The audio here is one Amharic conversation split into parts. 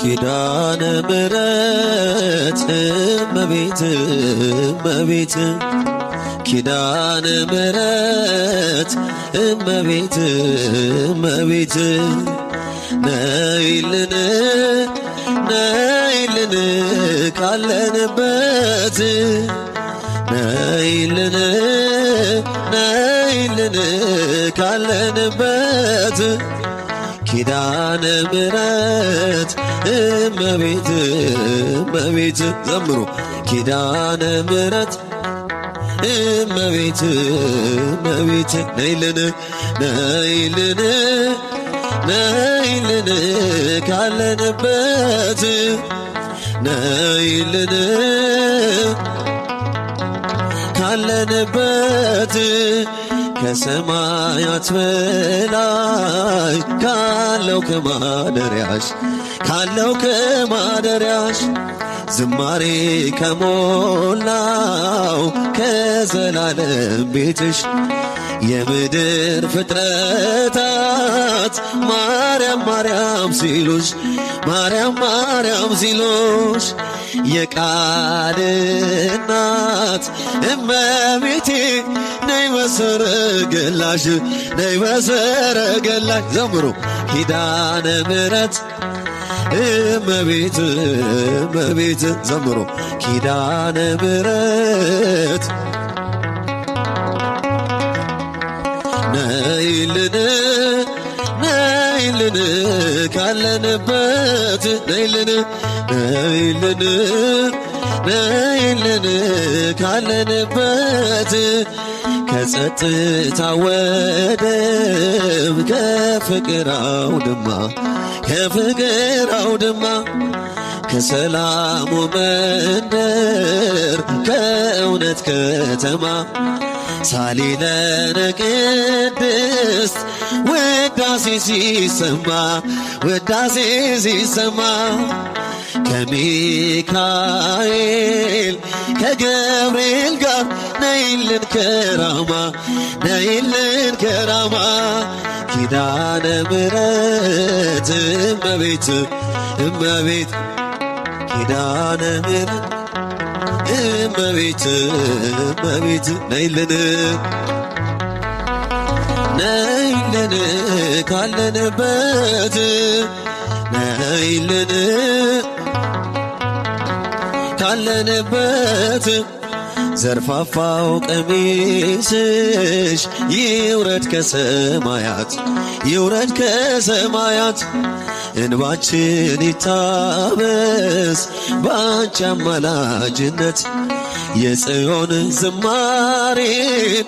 ኪዳነ ምሕረት እመቤት እመቤት ኪዳነ ምሕረት እመቤት እመቤት ነይልን ነይልን ካለንበት ነይልን ነይልን ካለንበት ኪዳነ ምሕረት እመቤት እመቤት ዘምሩ ኪዳነ ምሕረት እመቤት እመቤት ነይልን ነይልን ነይልን ካለንበት ነይልን ካለንበት ከሰማያት በላይ ካለው ከማደሪያሽ ዝማሬ ከሞላው ከዘላለም ቤትሽ የምድር ፍጥረታት ማርያም ማርያም ሲሉሽ ማርያም ማርያም ሲሉሽ የቃል እናት እመቤቴ ነይ በሰረገላሽ ነይ በሰረገላሽ ዘምሩ ኪዳነ ምሕረት እመቤት እመቤት ዘምሩ ኪዳነ ምሕረት ነይልን ነይልን ካለንበት ነይልን ነይልን ነይልን ካለንበት ከጸጥታ ወደብ ከፍቅር አውድማ ከሰላሙ መንደር ከእውነት ከተማ ሳሊለነ ቅድስት ውዳሴ ሲሰማ ከሚካኤል ከገብርኤል ጋር ነይልን ከራማ ኪዳነ ምሕረት እመቤት እመቤት ኪዳነ ምሕረት እመቤት እመቤት ነይልን ነይልን ካለንበት ነይልን ካለንበት ዘርፋፋው ቀሚስሽ ይውረድ ከሰማያት እንባችን ይታበስ ባንቺ አማላጅነት የጽዮን ዝማሬን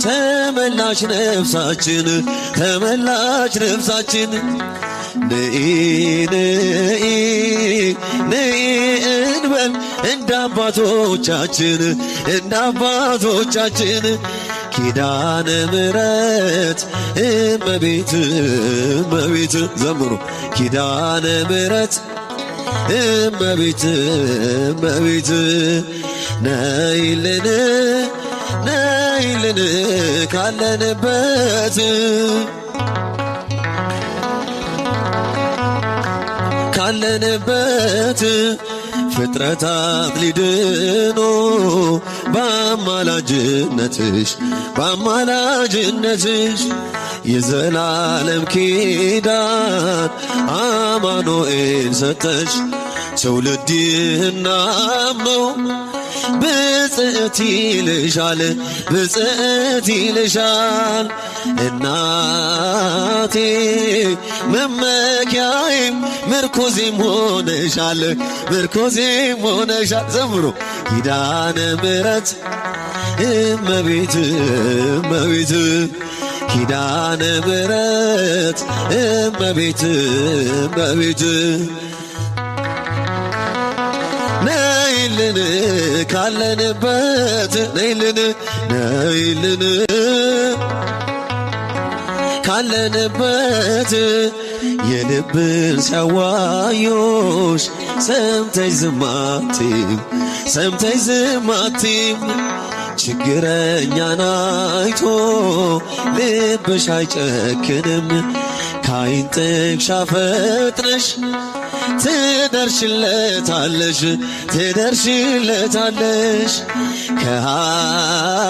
ተመላሽ ነፍሳችን ነይ እንበል እንደ አባቶቻችን ኪዳነ ምሕረት እመቤት እመቤት ዘምሩ ኪዳነ ምሕረት እመቤት እመቤት ነይልን ነይልን ካለንበት ፍጥረታት ሊድኑ በአማላጅነትሽ የዘላለም ኪዳን አማኑኤል ሰጠሽ ትውልድ ይህናምነው ብፅዕት ይልሻል እናቴ መመኪያዬም ምርኮዜም ሆነሻል ዘምሩ ኪዳነ ምሕረት እመቤት እመቤት ኪዳነ ምሕረት እመቤት እመቤት ነይልን ካለንበት ነይልን ካለንበት የልብን ሲያዋዩሽ ሰምተሽ ዝም አትይም ችግረኛን አይቶ ልብሽ አይጨክንም ካይን ጥቅሻ ፈጥነሽ ትደርሽለታለሽ ትደርሽለታለሽ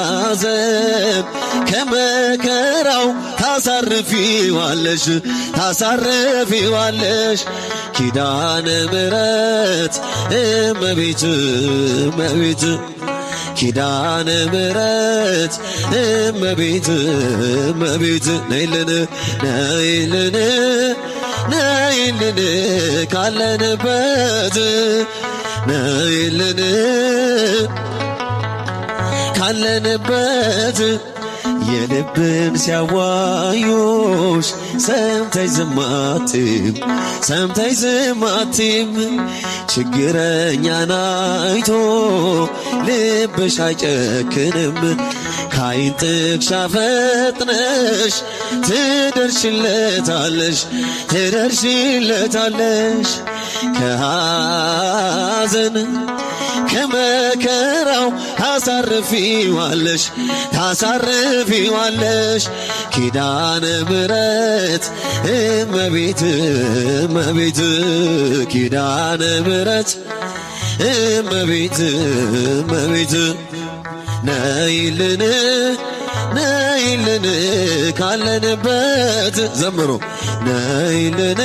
ከሐዘን ከመከራው ታሳርፊዋለሽ ታሳርፊዋለሽ ኪዳነ ምሕረት እመቤት እመቤት ኪዳነ ምሕረት እመቤት እመቤት ነይልን ነይልን ነይልን ካለንበት ነይልን ካለንበት የልብን ሲያዋዩሽ ሰምተሽ ዝም አትይም ሰምተሽ ዝም አትይም ችግረኛን አይቶ ልብሽ አይጨክንም ከዓይን ጥቅሻ ፈጥነሽ ትደርሽለታለሽ ትደርሽለታለሽ ከሐዘን ከመከራው ታሳርፊዋለሽ ታሳርፊዋለሽ ኪዳነ ምሕረት እመቤት እመቤት ኪዳነ ምሕረት እመቤት እመቤት ነይልን ነይልን ካለንበት ዘምሮ ነይልን